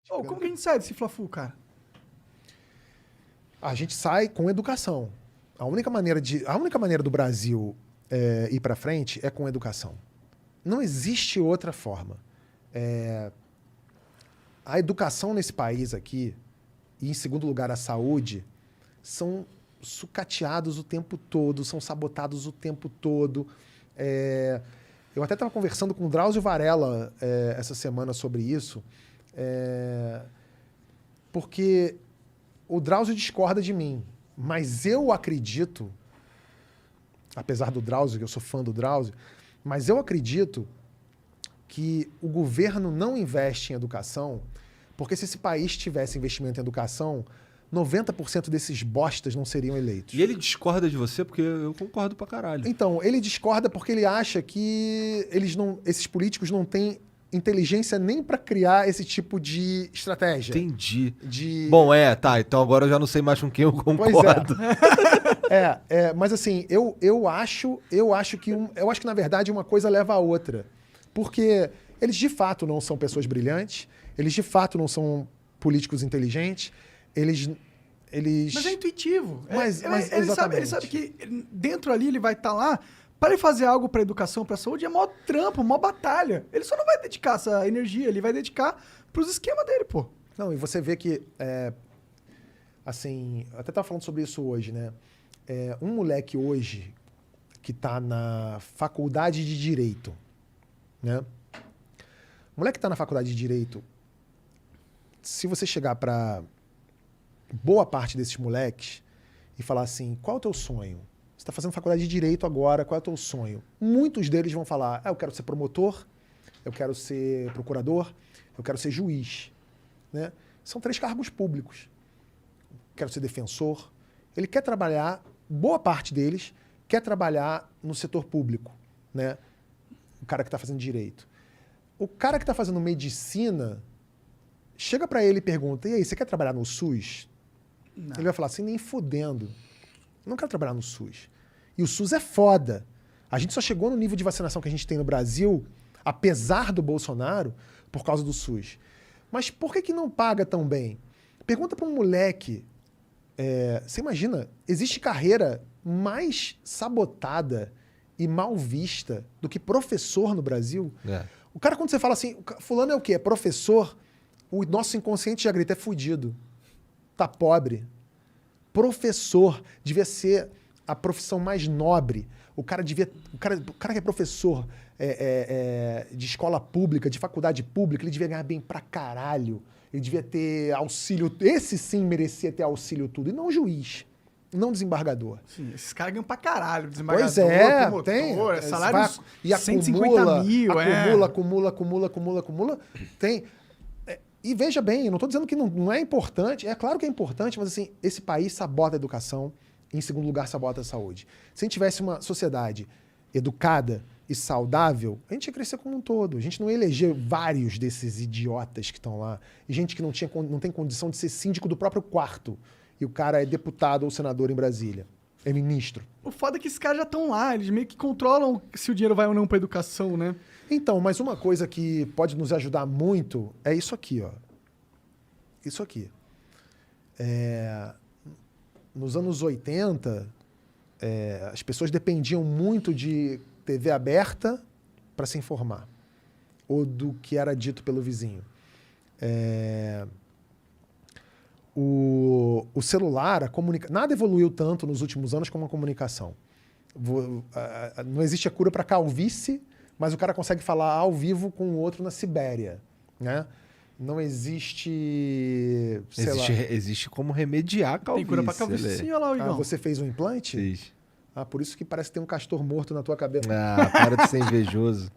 Ô, como que a gente sai desse Fla-Flu, cara? A gente sai com educação. A única maneira do Brasil ir para frente é com educação. Não existe outra forma. A educação nesse país aqui, e em segundo lugar a saúde, são sucateados o tempo todo, são sabotados o tempo todo. Eu até estava conversando com o Drauzio Varela essa semana sobre isso, porque o Drauzio discorda de mim, mas eu acredito, apesar do Drauzio, que eu sou fã do Drauzio, mas eu acredito que o governo não investe em educação, porque se esse país tivesse investimento em educação, 90% desses bostas não seriam eleitos. E ele discorda de você porque eu concordo pra caralho. Então, ele discorda porque ele acha que esses políticos não têm inteligência nem para criar esse tipo de estratégia. Entendi. Bom, tá. Então agora eu já não sei mais com quem eu concordo. Mas assim, eu acho que na verdade uma coisa leva a outra. Porque eles de fato não são pessoas brilhantes, eles de fato não são políticos inteligentes, eles... Mas é intuitivo. Mas ele sabe que dentro ali ele vai estar lá. Para ele fazer algo para educação, para saúde, é mó trampo, mó batalha. Ele só não vai dedicar essa energia, ele vai dedicar pros esquemas dele, pô. Não, e você vê que, assim, eu até estava falando sobre isso hoje, né? Um moleque hoje que está na faculdade de Direito, né? O moleque que está na faculdade de Direito, se você chegar para boa parte desses moleques e falar assim, qual é o teu sonho? Você está fazendo faculdade de Direito agora, qual é o teu sonho? Muitos deles vão falar, eu quero ser promotor, eu quero ser procurador, eu quero ser juiz. Né? São 3 cargos públicos. Quero ser defensor. Ele quer trabalhar, boa parte deles, quer trabalhar no setor público. Né? O cara que está fazendo Direito. O cara que está fazendo Medicina, chega para ele e pergunta, e aí, você quer trabalhar no SUS? Não. Ele vai falar assim, nem fudendo. Eu não quero trabalhar no SUS. E o SUS é foda. A gente só chegou no nível de vacinação que a gente tem no Brasil, apesar do Bolsonaro, por causa do SUS. Mas por que não paga tão bem? Pergunta para um moleque. Você imagina, existe carreira mais sabotada e mal vista do que professor no Brasil? O cara, quando você fala assim, fulano é o quê? É professor? O nosso inconsciente já grita, é fudido. Tá pobre. Professor devia ser a profissão mais nobre. O cara que é professor de escola pública, de faculdade pública, ele devia ganhar bem pra caralho. Ele devia ter auxílio. Esse sim merecia ter auxílio tudo. E não juiz. Não desembargador. Sim, esses caras ganham pra caralho. Desembargador, pois é, promotor, tem. salários E 150 mil. Acumula. Tem. E veja bem, eu não estou dizendo que não é importante. É claro que é importante, mas assim, esse país sabota a educação. Em segundo lugar, sabota a saúde. Se a gente tivesse uma sociedade educada e saudável, a gente ia crescer como um todo. A gente não ia eleger vários desses idiotas que estão lá. E gente que não tem condição de ser síndico do próprio quarto. E o cara é deputado ou senador em Brasília. É ministro. O foda é que esses caras já estão lá. Eles meio que controlam se o dinheiro vai ou não pra educação, né? Então, mas uma coisa que pode nos ajudar muito é isso aqui, ó. Isso aqui. Nos anos 80, as pessoas dependiam muito de TV aberta para se informar. Ou do que era dito pelo vizinho. O celular, nada evoluiu tanto nos últimos anos como a comunicação. Não existe a cura para calvície, mas o cara consegue falar ao vivo com o outro na Sibéria, né? Não existe... Existe como remediar a calvície. Tem cura pra calvície, sim, olha lá, Igão. Você fez um implante? Fiz. Por isso que parece que tem um castor morto na tua cabeça. Para de ser invejoso.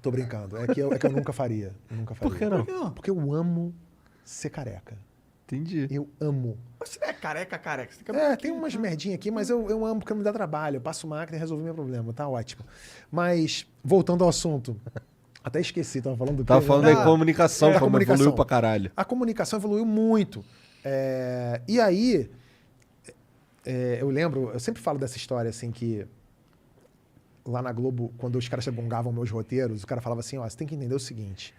Tô brincando. É que eu nunca faria. Por que não? Porque eu amo ser careca. Entendi. Eu amo. Mas você é careca. Você tem umas merdinhas aqui, mas eu amo porque não me dá trabalho. Eu passo máquina e resolvo meu problema. Tá ótimo. Mas, voltando ao assunto. Até esqueci, tava falando do quê? Tava falando da comunicação, como evoluiu pra caralho. A comunicação evoluiu muito. E aí, eu lembro, eu sempre falo dessa história, assim, que lá na Globo, quando os caras gongavam meus roteiros, o cara falava assim, ó, você tem que entender o seguinte,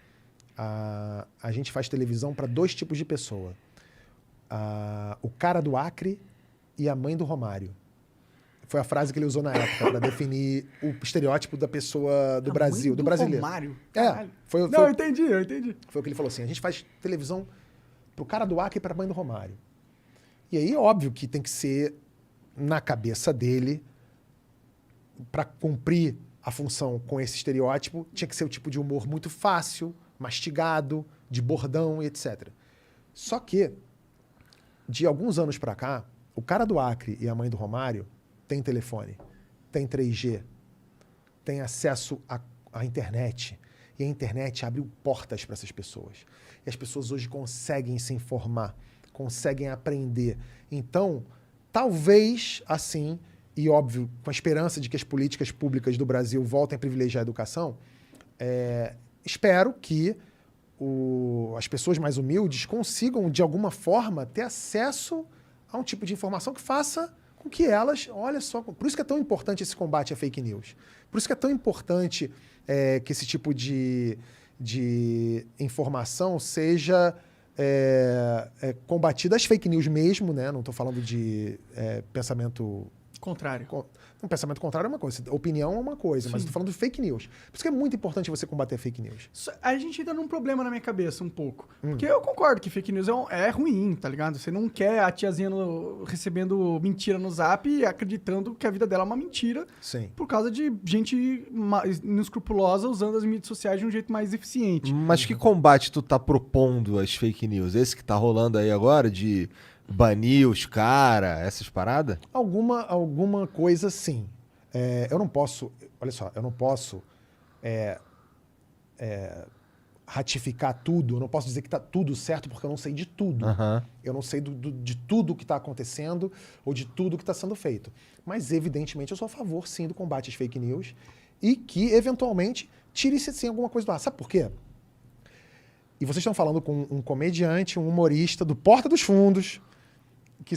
A gente faz televisão para 2 tipos de pessoa. O cara do Acre e a mãe do Romário. Foi a frase que ele usou na época para definir o estereótipo da pessoa do Brasil, do brasileiro. Romário? Não, eu entendi. Foi o que ele falou assim, a gente faz televisão pro cara do Acre e pra mãe do Romário. E aí, óbvio que tem que ser na cabeça dele, para cumprir a função com esse estereótipo, tinha que ser o tipo de humor muito fácil, mastigado, de bordão e etc. Só que, de alguns anos para cá, o cara do Acre e a mãe do Romário tem telefone, tem 3G, tem acesso à internet. E a internet abriu portas para essas pessoas. E as pessoas hoje conseguem se informar, conseguem aprender. Então, talvez assim, e óbvio, com a esperança de que as políticas públicas do Brasil voltem a privilegiar a educação, espero que as pessoas mais humildes consigam, de alguma forma, ter acesso a um tipo de informação que faça com que elas, olha só, por isso que é tão importante esse combate à fake news. Por isso que é tão importante que esse tipo de informação seja combatida, as fake news mesmo, né? Não estou falando de pensamento... Contrário. Um pensamento contrário é uma coisa, opinião é uma coisa, mas estou falando de fake news. Por isso que é muito importante você combater fake news. A gente entra num problema na minha cabeça um pouco. Porque eu concordo que fake news é ruim, tá ligado? Você não quer a tiazinha recebendo mentira no Zap e acreditando que a vida dela é uma mentira. Sim. Por causa de gente inescrupulosa usando as mídias sociais de um jeito mais eficiente. Mas que combate tu tá propondo às fake news? Esse que tá rolando aí agora de banir os caras, essas paradas? Alguma coisa sim. Eu não posso, olha só, eu não posso ratificar tudo, eu não posso dizer que está tudo certo porque eu não sei de tudo. Uhum. Eu não sei de tudo que está acontecendo ou de tudo que está sendo feito. Mas, evidentemente, eu sou a favor, sim, do combate às fake news e que, eventualmente, tire-se, sim, alguma coisa do ar. Sabe por quê? E vocês estão falando com um comediante, um humorista do Porta dos Fundos, que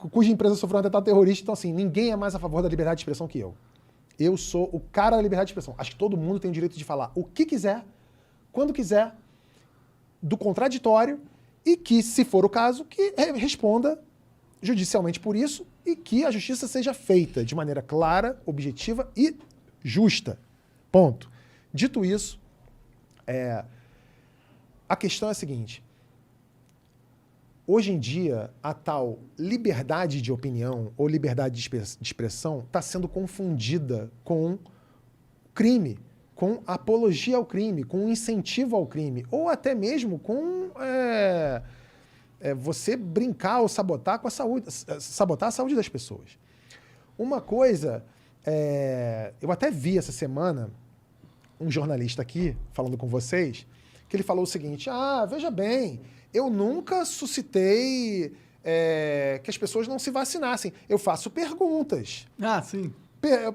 cuja empresa sofreu um atentado terrorista. Então, assim, ninguém é mais a favor da liberdade de expressão que eu. Eu sou o cara da liberdade de expressão. Acho que todo mundo tem o direito de falar o que quiser, quando quiser, do contraditório, e que, se for o caso, que responda judicialmente por isso e que a justiça seja feita de maneira clara, objetiva e justa. Ponto. Dito isso, a questão é a seguinte. Hoje em dia, a tal liberdade de opinião ou liberdade de expressão está sendo confundida com crime, com apologia ao crime, com incentivo ao crime, ou até mesmo com você brincar ou sabotar a saúde das pessoas. Uma coisa, eu até vi essa semana um jornalista aqui falando com vocês, que ele falou o seguinte: veja bem, eu nunca suscitei que as pessoas não se vacinassem. Eu faço perguntas. Sim.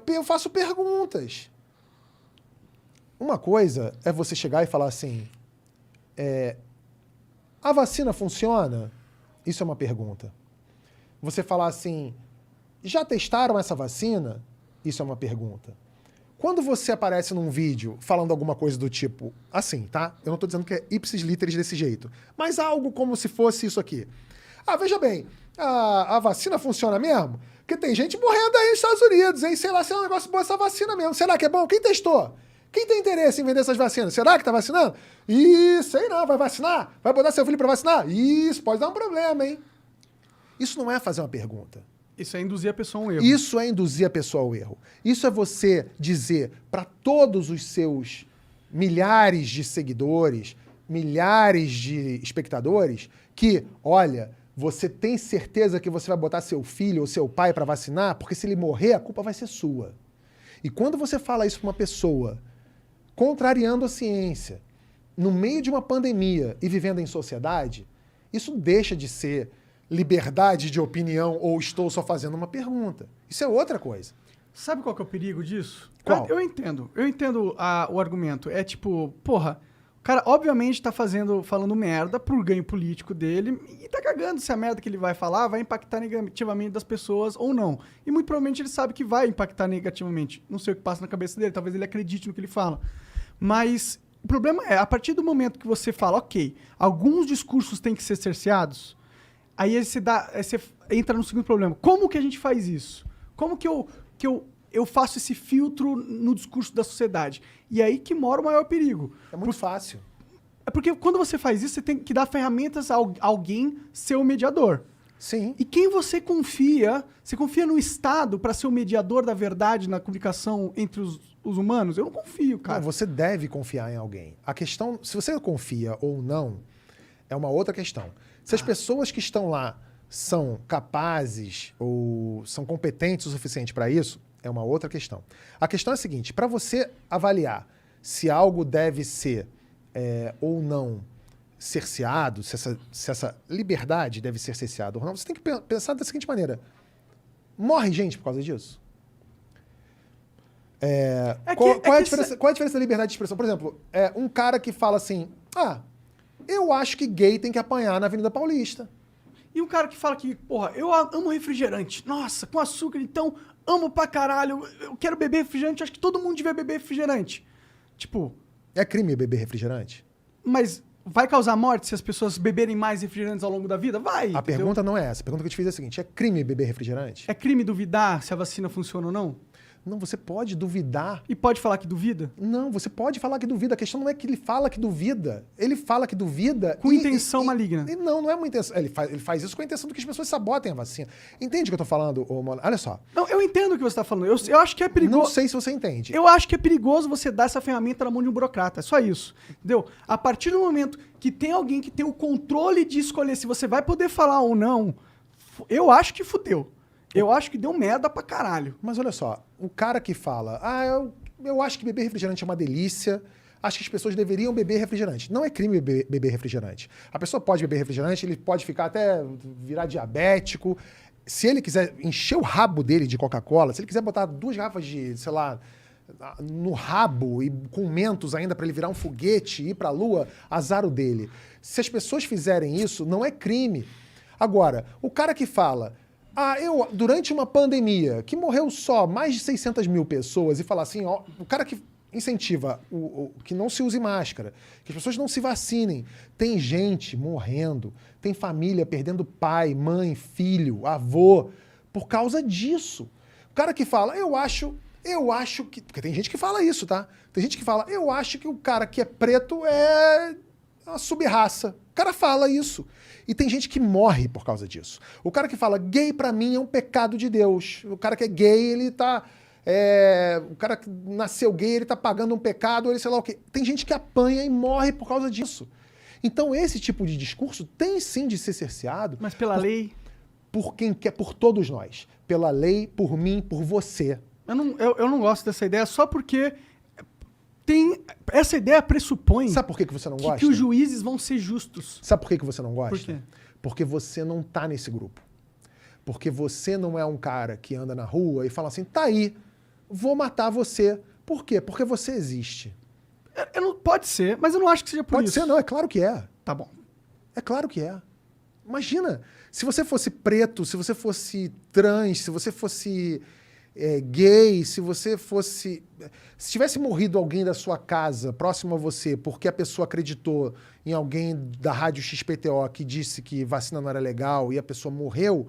Eu faço perguntas. Uma coisa é você chegar e falar assim, a vacina funciona? Isso é uma pergunta. Você falar assim, já testaram essa vacina? Isso é uma pergunta. Quando você aparece num vídeo falando alguma coisa do tipo, assim, tá? Eu não estou dizendo que é ipsis literis desse jeito, mas algo como se fosse isso aqui. Veja bem, a vacina funciona mesmo? Porque tem gente morrendo aí nos Estados Unidos, hein? Sei lá se é um negócio bom essa vacina mesmo. Será que é bom? Quem testou? Quem tem interesse em vender essas vacinas? Será que tá vacinando? Sei não, vai vacinar? Vai botar seu filho para vacinar? Isso pode dar um problema, hein? Isso não é fazer uma pergunta. Isso é induzir a pessoa a um erro. Isso é induzir a pessoa ao erro. Isso é você dizer para todos os seus milhares de seguidores, milhares de espectadores, que, olha, você tem certeza que você vai botar seu filho ou seu pai para vacinar? Porque se ele morrer, a culpa vai ser sua. E quando você fala isso para uma pessoa, contrariando a ciência, no meio de uma pandemia e vivendo em sociedade, isso deixa de ser liberdade de opinião ou estou só fazendo uma pergunta. Isso é outra coisa. Sabe qual que é o perigo disso? Qual? Eu entendo o argumento. É tipo, porra, o cara obviamente tá falando merda pro ganho político dele e tá cagando se a merda que ele vai falar vai impactar negativamente das pessoas ou não. E muito provavelmente ele sabe que vai impactar negativamente. Não sei o que passa na cabeça dele, talvez ele acredite no que ele fala. Mas O problema é, a partir do momento que você fala, ok, alguns discursos têm que ser cerceados, aí você entra no segundo problema. Como que a gente faz isso? Como que eu faço esse filtro no discurso da sociedade? E aí que mora o maior perigo. É muito fácil. É porque quando você faz isso, você tem que dar ferramentas a alguém ser o mediador. Sim. E quem você confia? Você confia no Estado para ser o mediador da verdade na comunicação entre os humanos? Eu não confio, cara. Não, você deve confiar em alguém. A questão, se você confia ou não, é uma outra questão. Se as pessoas que estão lá são capazes ou são competentes o suficiente para isso, é uma outra questão. A questão é a seguinte, para você avaliar se algo deve ser ou não cerceado, se essa liberdade deve ser cerceada ou não, você tem que pensar da seguinte maneira. Morre gente por causa disso? Qual é a diferença da liberdade de expressão? Por exemplo, um cara que fala assim, eu acho que gay tem que apanhar na Avenida Paulista. E um cara que fala que, porra, eu amo refrigerante. Nossa, com açúcar, então, amo pra caralho. Eu quero beber refrigerante, acho que todo mundo devia beber refrigerante. Tipo... É crime beber refrigerante? Mas vai causar morte se as pessoas beberem mais refrigerantes ao longo da vida? Vai. A pergunta não é essa. A pergunta que eu te fiz é a seguinte, é crime beber refrigerante? É crime duvidar se a vacina funciona ou não? Não, você pode duvidar. E pode falar que duvida? Não, você pode falar que duvida. A questão não é que ele fala que duvida. Ele fala que duvida... Com intenção maligna. Não é uma intenção. Ele faz isso com a intenção de que as pessoas sabotem a vacina. Entende o que eu tô falando, Mona? Olha só. Não, eu entendo o que você tá falando. Eu acho que é perigoso... Não sei se você entende. Eu acho que é perigoso você dar essa ferramenta na mão de um burocrata. É só isso. Entendeu? A partir do momento que tem alguém que tem o controle de escolher se você vai poder falar ou não, eu acho que fudeu. Eu acho que deu merda pra caralho. Mas olha só, o cara que fala, eu acho que beber refrigerante é uma delícia, acho que as pessoas deveriam beber refrigerante. Não é crime beber refrigerante. A pessoa pode beber refrigerante, ele pode ficar até virar diabético. Se ele quiser encher o rabo dele de Coca-Cola, se ele quiser botar 2 garrafas de, sei lá, no rabo e com mentos ainda para ele virar um foguete e ir pra lua, azar o dele. Se as pessoas fizerem isso, não é crime. Agora, o cara que fala... durante uma pandemia que morreu só mais de 600 mil pessoas e falar assim, o cara que incentiva que não se use máscara, que as pessoas não se vacinem, tem gente morrendo, tem família perdendo pai, mãe, filho, avô, por causa disso. O cara que fala, eu acho que... Porque tem gente que fala isso, tá? Tem gente que fala, eu acho que o cara que é preto é uma sub-raça. O cara fala isso. E tem gente que morre por causa disso. O cara que fala, gay pra mim é um pecado de Deus. O cara que é gay, ele tá... o cara que nasceu gay, ele tá pagando um pecado, ele sei lá o quê. Tem gente que apanha e morre por causa disso. Então esse tipo de discurso tem sim de ser cerceado. Mas pela lei... Por quem quer, por todos nós. Pela lei, por mim, por você. Eu não gosto dessa ideia só porque... Essa ideia pressupõe... Sabe por que você não gosta? Que os juízes vão ser justos. Sabe por que você não gosta? Por quê? Porque você não tá nesse grupo. Porque você não é um cara que anda na rua e fala assim, tá aí, vou matar você. Por quê? Porque você existe. Pode ser, mas eu não acho que seja por isso. Pode ser, não, é claro que é. Tá bom. É claro que é. Imagina, se você fosse preto, se você fosse trans, se você fosse gay, se você fosse... Se tivesse morrido alguém da sua casa, próximo a você, porque a pessoa acreditou em alguém da rádio XPTO que disse que vacina não era legal e a pessoa morreu,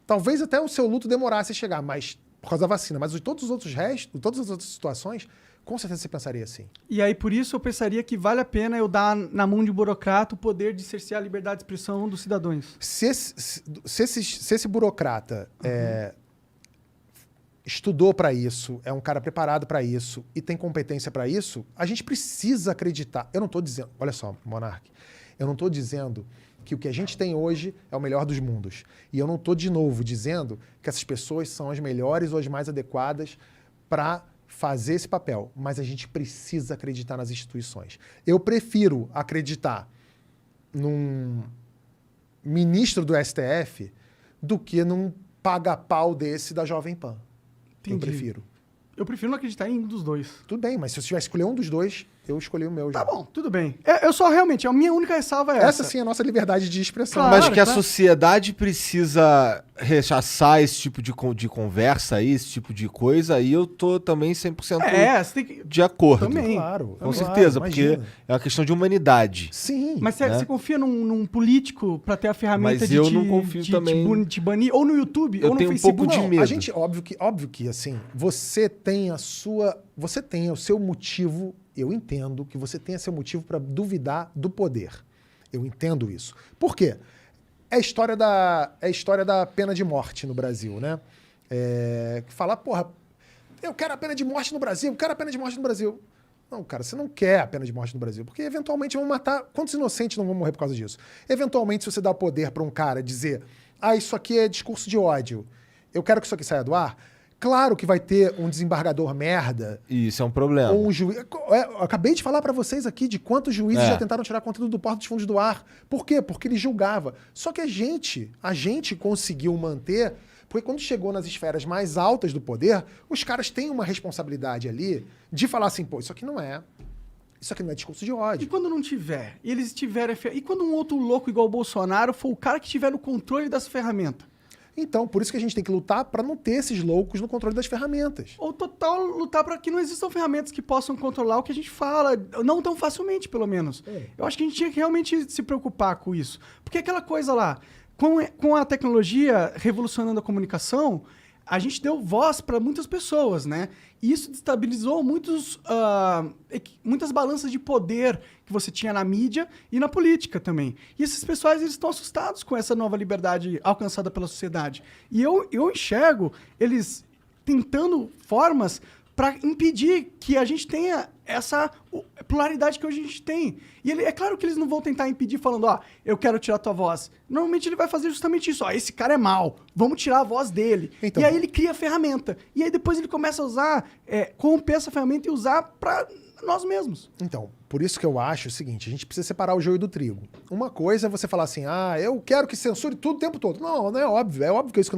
talvez até o seu luto demorasse a chegar, mas por causa da vacina. Mas todos os outros restos, todas as outras situações, com certeza você pensaria assim. E aí, por isso, eu pensaria que vale a pena eu dar na mão de um burocrata o poder de cercear a liberdade de expressão dos cidadãos. Se esse burocrata estudou para isso, é um cara preparado para isso e tem competência para isso, a gente precisa acreditar. Eu não estou dizendo... Olha só, Monark, eu não estou dizendo que o que a gente tem hoje é o melhor dos mundos. E eu não estou, de novo, dizendo que essas pessoas são as melhores ou as mais adequadas para fazer esse papel. Mas a gente precisa acreditar nas instituições. Eu prefiro acreditar num ministro do STF do que num paga-pau desse da Jovem Pan. Entendi. Eu prefiro. Eu prefiro não acreditar em um dos dois. Tudo bem, mas se eu tivesse que escolher um dos dois, eu escolhi o meu já. Tá bom, tudo bem. Eu só realmente, a minha única ressalva é essa. Essa sim é a nossa liberdade de expressão. Claro. Mas que a claro. sociedade precisa rechaçar esse tipo de conversa aí, esse tipo de coisa, aí eu tô também 100% Você tem que... de acordo. Também. Claro. Com claro, certeza, porque imagina. é uma questão de humanidade. Sim. Mas você, né? você confia num político pra ter a ferramenta Mas de eu não confio também. te banir? Ou no YouTube, Eu ou no tenho um Facebook? pouco de Não, medo. a gente, óbvio que assim, você tem o seu motivo, eu entendo que você tenha seu motivo para duvidar do poder. Eu entendo isso. Por quê? É a história da pena de morte no Brasil, né? Que fala, porra, eu quero a pena de morte no Brasil, eu quero a pena de morte no Brasil. Não, cara, você não quer a pena de morte no Brasil, porque eventualmente vão matar. Quantos inocentes não vão morrer por causa disso? Eventualmente, se você dá poder para um cara dizer, isso aqui é discurso de ódio, eu quero que isso aqui saia do ar, claro que vai ter um desembargador merda. Isso é um problema. Ou um juiz. Eu acabei de falar para vocês aqui de quantos juízes já tentaram tirar conteúdo do Porta dos Fundos do ar. Por quê? Porque ele julgava. Só que a gente conseguiu manter. Porque quando chegou nas esferas mais altas do poder, os caras têm uma responsabilidade ali de falar assim, pô, isso aqui não é discurso de E ódio. quando não tiver? E eles tiverem... E quando um outro louco igual o Bolsonaro for o cara que tiver no controle dessa ferramenta? Então, por isso que a gente tem que lutar para não ter esses loucos no controle das ferramentas. Ou total lutar para que não existam ferramentas que possam controlar o que a gente fala, não tão facilmente, pelo menos. Eu acho que a gente tinha que realmente se preocupar com isso. Porque aquela coisa lá, com a tecnologia revolucionando a comunicação, a gente deu voz para muitas pessoas, né? E isso destabilizou muitas balanças de poder que você tinha na mídia e na política também. E esses pessoais, eles estão assustados com essa nova liberdade alcançada pela sociedade. E eu enxergo eles tentando formas para impedir que a gente tenha essa pluralidade que hoje a gente tem. E é claro que eles não vão tentar impedir falando, eu quero tirar tua voz. Normalmente ele vai fazer justamente isso. Esse cara é mau, vamos tirar a voz dele. Então, e aí ele cria a ferramenta. E aí depois ele começa a usar, corromper essa ferramenta e usar para nós mesmos. Então, por isso que eu acho o seguinte, a gente precisa separar o joio do trigo. Uma coisa é você falar assim, eu quero que censure tudo o tempo todo. Não é óbvio. É óbvio que isso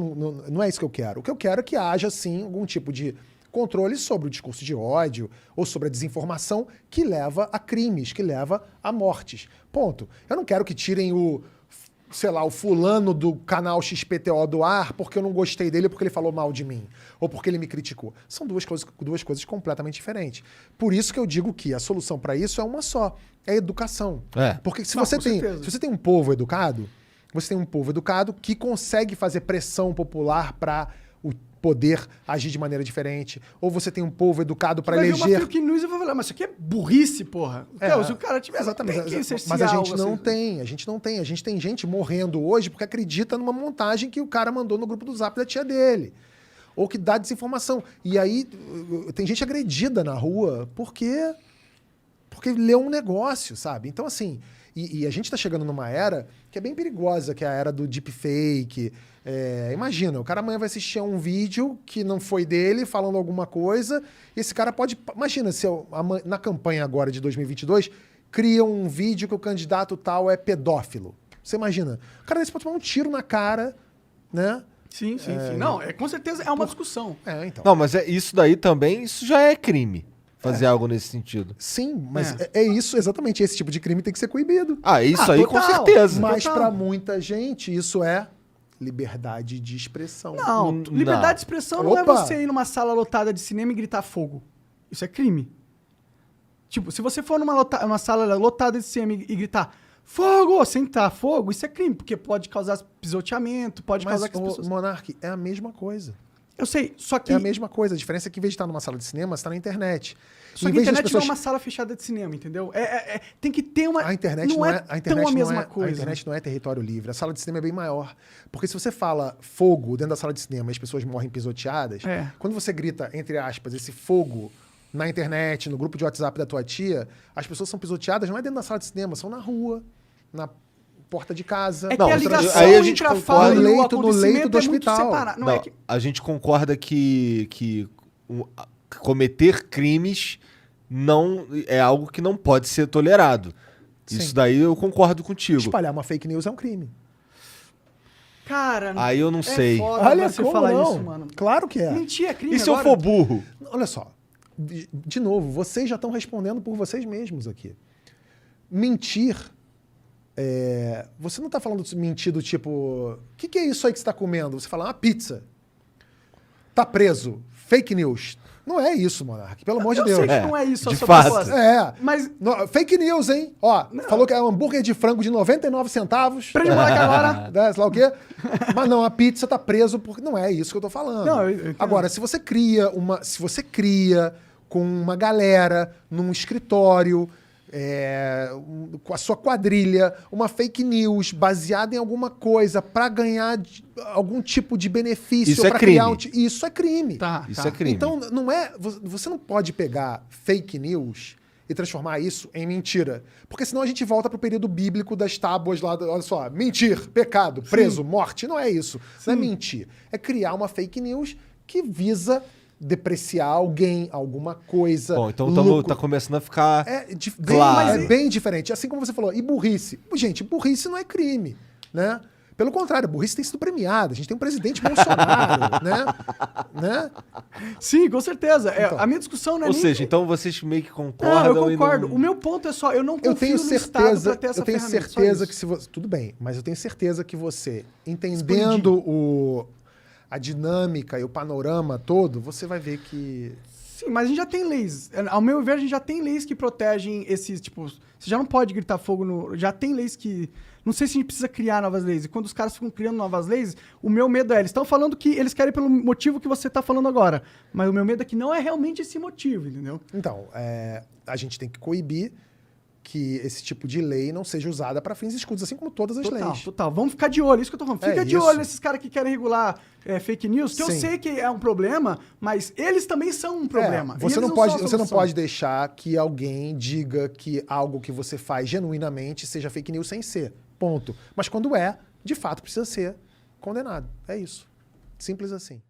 não é isso que eu quero. O que eu quero é que haja, sim, algum tipo de controle sobre o discurso de ódio ou sobre a desinformação que leva a crimes, que leva a mortes. Ponto. Eu não quero que tirem o fulano do canal XPTO do ar porque eu não gostei dele, porque ele falou mal de mim, ou porque ele me criticou. São duas coisas completamente diferentes. Por isso que eu digo que a solução para isso é uma só, é a educação. Porque se você tem um povo educado, você tem um povo educado que consegue fazer pressão popular para o poder agir de maneira diferente. Ou você tem um povo educado para eleger... Vai ver uma fake news e vai falar, mas isso aqui é burrice, porra. Se o cara tiver... Exatamente. Mas a gente não tem. A gente tem gente morrendo hoje porque acredita numa montagem que o cara mandou no grupo do Zap da tia dele. Ou que dá desinformação. E aí tem gente agredida na rua porque leu um negócio, sabe? Então, assim... E a gente está chegando numa era que é bem perigosa, que é a era do deepfake. Imagina, o cara amanhã vai assistir a um vídeo que não foi dele, falando alguma coisa, e esse cara pode... Imagina, se na campanha agora de 2022, cria um vídeo que o candidato tal é pedófilo. Você imagina? O cara desse pode tomar um tiro na cara, né? Sim. Não, com certeza é uma discussão. Então. Não, mas isso daí também, isso já é crime. Fazer algo nesse sentido. Sim, mas é isso, exatamente. Esse tipo de crime tem que ser coibido. Isso aí total. com certeza. Mas para muita gente, isso é liberdade de expressão. Não, liberdade de expressão não é você ir numa sala lotada de cinema e gritar fogo. Isso é crime. Tipo, se você for numa sala lotada de cinema e gritar fogo, sem gritar fogo, isso é crime, porque pode causar pisoteamento, pode causar que as pessoas... Monark, é a mesma coisa. Eu sei, só que... É a mesma coisa. A diferença é que em vez de estar numa sala de cinema, você está na internet. Só que a internet não é uma sala fechada de cinema, entendeu? Tem que ter uma... A internet não é tão a mesma coisa. A internet não é território livre. A sala de cinema é bem maior. Porque se você fala fogo dentro da sala de cinema e as pessoas morrem pisoteadas, quando você grita, entre aspas, esse fogo na internet, no grupo de WhatsApp da tua tia, as pessoas são pisoteadas não é dentro da sala de cinema, são na rua, na porta de casa. Que a ligação aí a gente entre a fala e o no leito do hospital. Separado. Não, a gente concorda que cometer crimes não é algo que não pode ser tolerado. Sim. Isso daí eu concordo contigo. Espalhar uma fake news é um crime. Cara, aí eu não sei. Foda Olha você como falar não. isso, mano. Claro que é. Mentir é crime E se eu agora? for burro? Olha só. de novo, vocês já estão respondendo por vocês mesmos aqui. Mentir, você não está falando de mentir do tipo, o que é isso aí que você está comendo? Você fala, uma pizza. Tá preso. Fake news. Não é isso, Monark, pelo amor de Deus. Eu sei que não é isso a de sua fato. proposta. Mas Fake news, hein? Ó, falou que é um hambúrguer de frango de 99 centavos. prende o moleque agora. Né, sei lá o quê. Mas não, a pizza tá preso porque não é isso que eu tô falando. Não, eu entendo. Agora, se você cria com uma galera num escritório, com a sua quadrilha, uma fake news baseada em alguma coisa pra ganhar algum tipo de benefício, Isso é pra criar crime. isso é crime. Isso é crime. Então, você não pode pegar fake news e transformar isso em mentira. Porque senão a gente volta pro período bíblico das tábuas lá, olha só, mentir, pecado, preso, morte. Não é isso. Não é mentir. É criar uma fake news que visa depreciar alguém, alguma coisa. Bom, então lucro. tá começando a ficar É bem diferente. Assim como você falou, e burrice? Gente, burrice não é crime, né? Pelo contrário, burrice tem sido premiada. A gente tem um presidente Bolsonaro, né? Sim, com certeza. Então. A minha discussão não é Ou nem... seja, então vocês meio que concordam. Não, eu concordo. E não... O meu ponto é só, eu não confio Eu tenho no Estado pra ter essa eu tenho ferramenta, só certeza isso. que se você... Tudo bem, mas eu tenho certeza que você, entendendo a dinâmica e o panorama todo, você vai ver que... Sim, mas a gente já tem leis. Ao meu ver, a gente já tem leis que protegem esses, tipo... Você já não pode gritar fogo no... Já tem leis que... Não sei se a gente precisa criar novas leis. E quando os caras ficam criando novas leis, o meu medo eles estão falando que eles querem pelo motivo que você tá falando agora. Mas o meu medo é que não é realmente esse motivo, entendeu? Então, a gente tem que coibir que esse tipo de lei não seja usada para fins escusos, assim como todas as leis. Total. Vamos ficar de olho, isso que eu tô falando. Fica de isso. olho nesses caras que querem regular fake news, que eu Sim. sei que é um problema, mas eles também são um problema. E Você eles não são a pode solução. deixar que alguém diga que algo que você faz genuinamente seja fake news sem ser. Ponto. Mas quando de fato precisa ser condenado. É isso. Simples assim.